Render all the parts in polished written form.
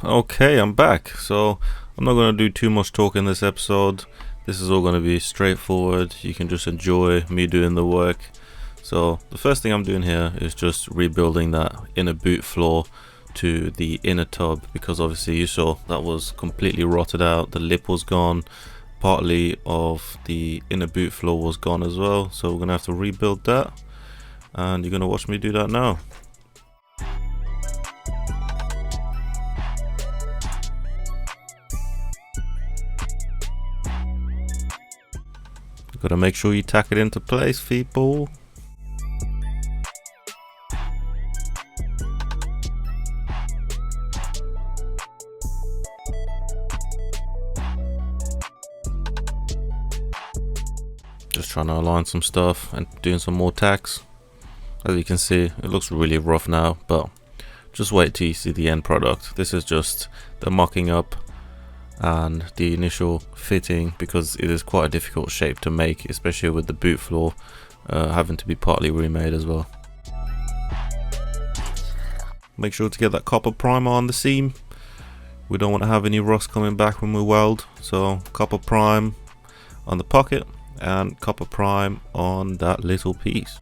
Okay, I'm back. So I'm not going to do too much talk in this episode. This is all going to be straightforward. You can just enjoy me doing the work. So the first thing I'm doing here is just rebuilding that inner boot floor to the inner tub, because obviously you saw that was completely rotted out. The lip was gone. Partly of the inner boot floor was gone as well. So we're going to have to rebuild that. And you're going to watch me do that now. Gotta make sure you tack it into place, people. Just trying to align some stuff and doing some more tacks. As you can see, it looks really rough now, but just wait till you see the end product. This is just the mocking up and the initial fitting, because it is quite a difficult shape to make, especially with the boot floor having to be partly remade as well. Make sure to get that copper primer on the seam. We don't want to have any rust coming back when we weld, so copper prime on the pocket and copper prime on that little piece.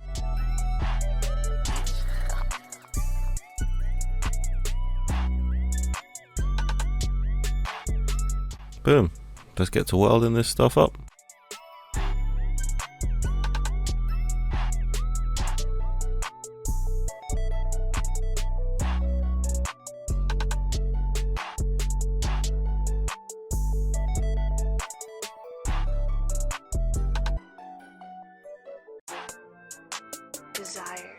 Boom, let's get to welding this stuff up. Desire.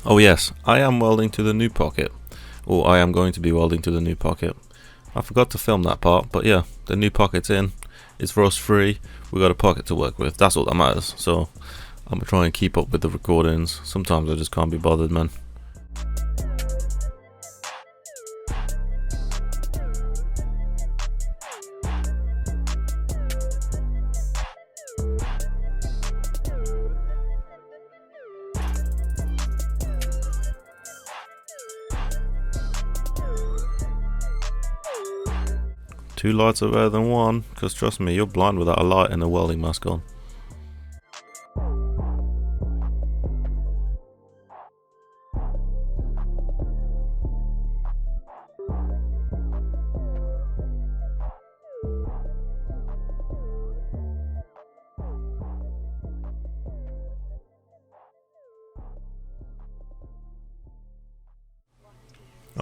Oh yes, I am welding to the new pocket, or I am going to be welding to the new pocket. I forgot to film that part, but yeah, the new pocket's in, it's rust free, we got a pocket to work with, that's all that matters. So I'm gonna try and keep up with the recordings. Sometimes I just can't be bothered, man. Two lights are better than one, because trust me, you're blind without a light and a welding mask on.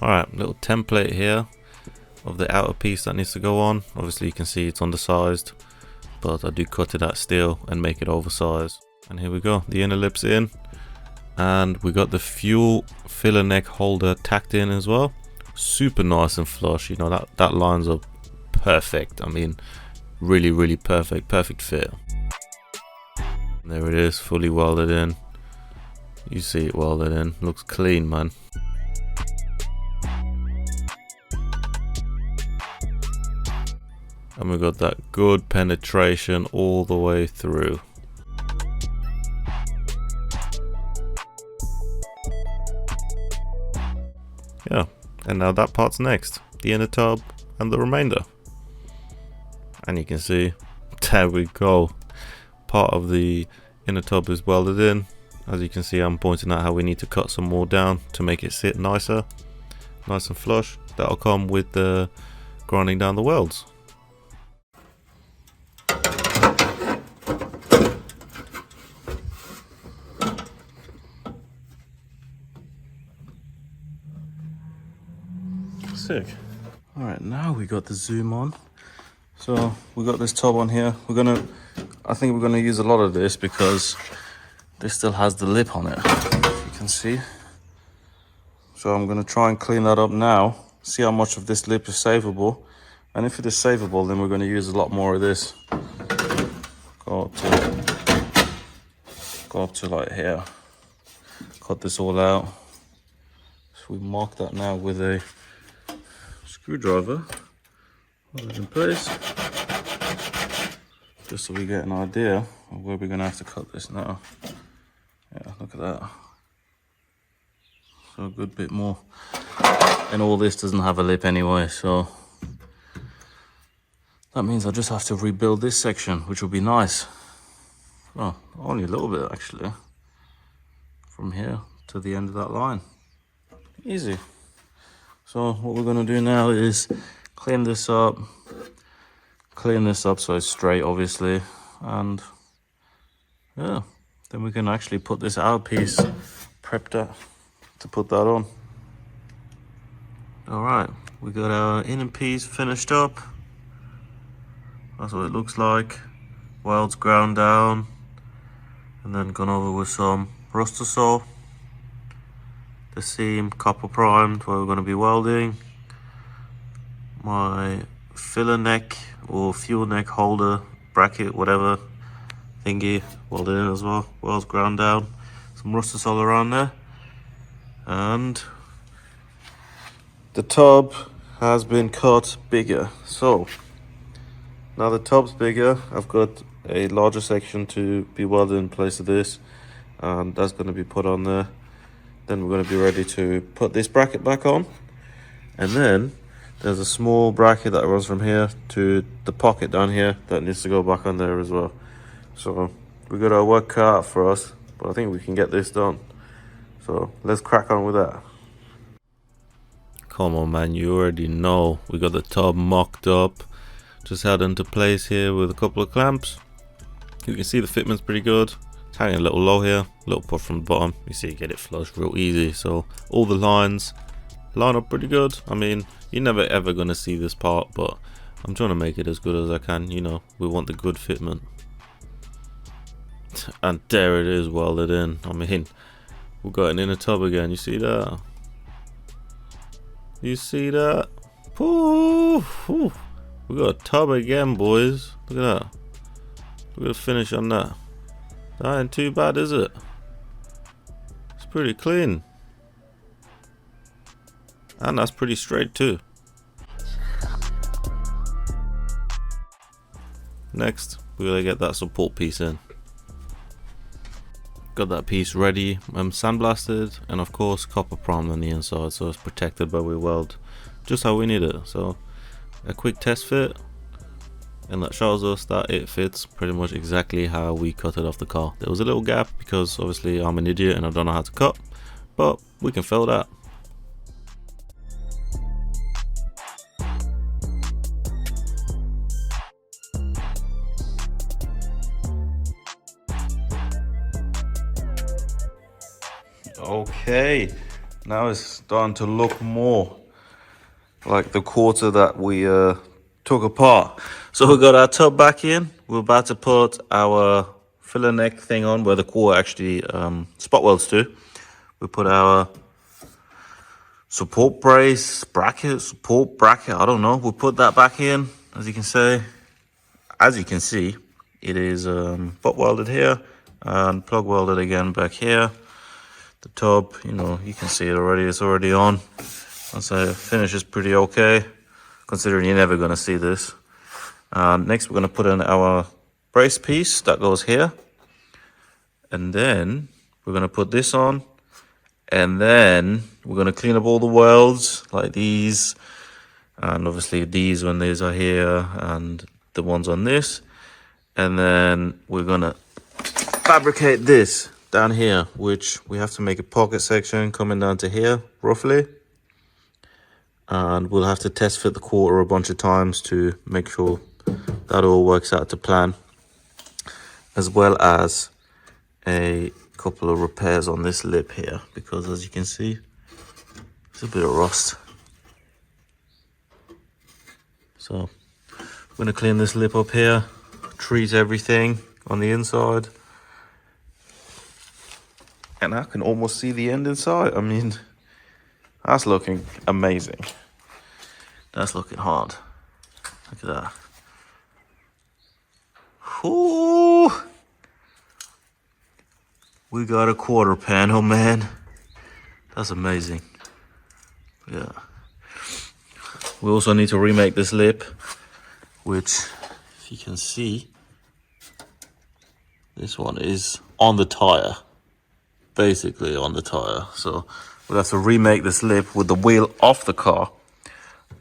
Alright, little template here of the outer piece that needs to go on. Obviously you can see it's undersized, but I do cut it at steel and make it oversized. And here we go, the inner lip's in, and we got the fuel filler neck holder tacked in as well. Super nice and flush, you know, that lines up perfect. I mean, really perfect fit. And there it is, fully welded in. You see it welded in, looks clean, man. And we got that good penetration all the way through. Yeah, and now that part's next, the inner tub and the remainder. And you can see, there we go. Part of the inner tub is welded in. As you can see, I'm pointing out how we need to cut some more down to make it sit nicer, nice and flush. That'll come with the grinding down the welds. Sick. All right, now we got the zoom on. So we got this tub on here. I think we're gonna use a lot of this because this still has the lip on it, if you can see. So I'm gonna try and clean that up now, see how much of this lip is savable. And if it is savable, then we're gonna use a lot more of this. Go up to go up to like here, cut this all out. So we mark that now with a screwdriver, hold it in place, just so we get an idea of where we're gonna have to cut this now. Yeah, look at that. So a good bit more. And all this doesn't have a lip anyway, so that means I just have to rebuild this section, which will be nice. Well, only a little bit actually. From here to the end of that line. Easy. So what we're gonna do now is clean this up so it's straight obviously, and yeah, then we can actually put this outer piece prepped up to put that on. Alright, we got our inner piece finished up. That's what it looks like. Welds ground down and then gone over with some rustasol. The seam copper primed where we're going to be welding. My filler neck or fuel neck holder bracket, whatever thingy, welded in as well. Welds ground down. Some rustasol around there. And the tub has been cut bigger. So now the tub's bigger, I've got a larger section to be welded in place of this, and that's going to be put on there. Then we're going to be ready to put this bracket back on, and then there's a small bracket that runs from here to the pocket down here that needs to go back on there as well. So we've got our work cut out for us, but I think we can get this done. So let's crack on with that. Come on man, you already know we got the tub mocked up, just held into place here with a couple of clamps. You can see the fitment's pretty good. It's hanging a little low here, a little puff from the bottom. You see you get it flush real easy, so all the lines line up pretty good. I mean, you're never ever gonna see this part, but I'm trying to make it as good as I can. You know, we want the good fitment. And there it is, welded in. I mean, we've got an inner tub again. You see that? You see that? Ooh, ooh. We got a tub again, boys. Look at that. Look at the finish on that. That ain't too bad, is it? It's pretty clean. And that's pretty straight too. Next, we gotta get that support piece in. Got that piece ready, sandblasted, and of course copper primed on the inside, so it's protected by weld, just how we need it. So a quick test fit, and that shows us that it fits pretty much exactly how we cut it off the car. There was a little gap because obviously I'm an idiot and I don't know how to cut, but we can fill that. Okay, now it's starting to look more like the quarter that we took apart. So we got our tub back in. We're about to put our filler neck thing on where the core actually spot welds to. We put our support brace, bracket, support bracket, I don't know. We'll put that back in, as you can see, it is butt welded here and plug welded again back here. The tub, you know, you can see it already, it's already on. I'd say the finish is pretty okay, considering you're never gonna see this. Next we're gonna put in our brace piece that goes here. And then we're gonna put this on. And then we're gonna clean up all the welds, like these. And obviously these when these are here, and the ones on this. And then we're gonna fabricate this down here, which we have to make a pocket section coming down to here roughly, and we'll have to test fit the quarter a bunch of times to make sure that all works out to plan, as well as a couple of repairs on this lip here, because as you can see there's a bit of rust. So I'm going to clean this lip up here, treat everything on the inside. And I can almost see the end inside. I mean, that's looking amazing. That's looking hard. Look at that. Ooh. We got a quarter panel, man. That's amazing. Yeah. We also need to remake this lip, which, if you can see, this one is on the tire. Basically on the tire. So we'll have to remake this lip with the wheel off the car.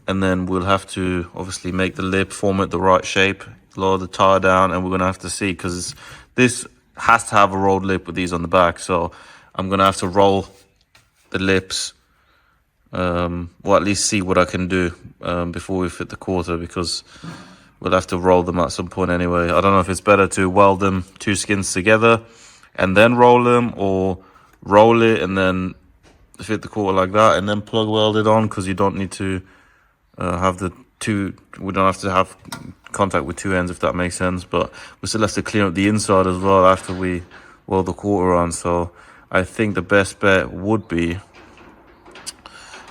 And then we'll have to obviously make the lip, form it the right shape, lower the tire down, and we're gonna have to see, because this has to have a rolled lip with these on the back. So I'm gonna have to roll the lips, or at least see what I can do before we fit the quarter, because we'll have to roll them at some point anyway. I don't know if it's better to weld them, two skins together, and then roll them, or roll it and then fit the quarter like that, and then plug weld it on, because you don't need to have the two, we don't have to have contact with two ends, if that makes sense. But we still have to clean up the inside as well after we weld the quarter on. So I think the best bet would be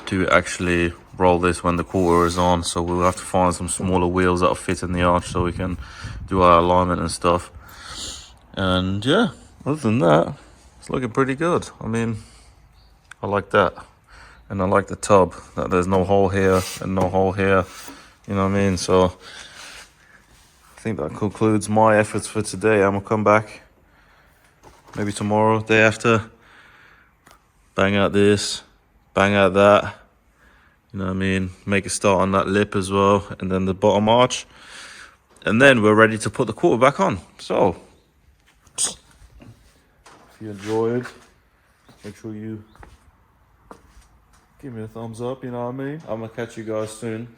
to actually roll this when the quarter is on. So we'll have to find some smaller wheels that'll fit in the arch so we can do our alignment and stuff. And yeah, other than that, it's looking pretty good. I mean, I like that. And I like the tub, that there's no hole here and no hole here. You know what I mean? So I think that concludes my efforts for today. I'm gonna come back maybe tomorrow, day after, bang out this, bang out that. You know what I mean? Make a start on that lip as well, and then the bottom arch. And then we're ready to put the quarter back on. So, if you enjoyed, make sure you give me a thumbs up, you know what I mean? I'm gonna catch you guys soon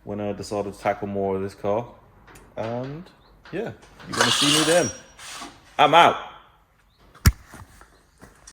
when I decide to tackle more of this car. And yeah, you're gonna see me then. I'm out.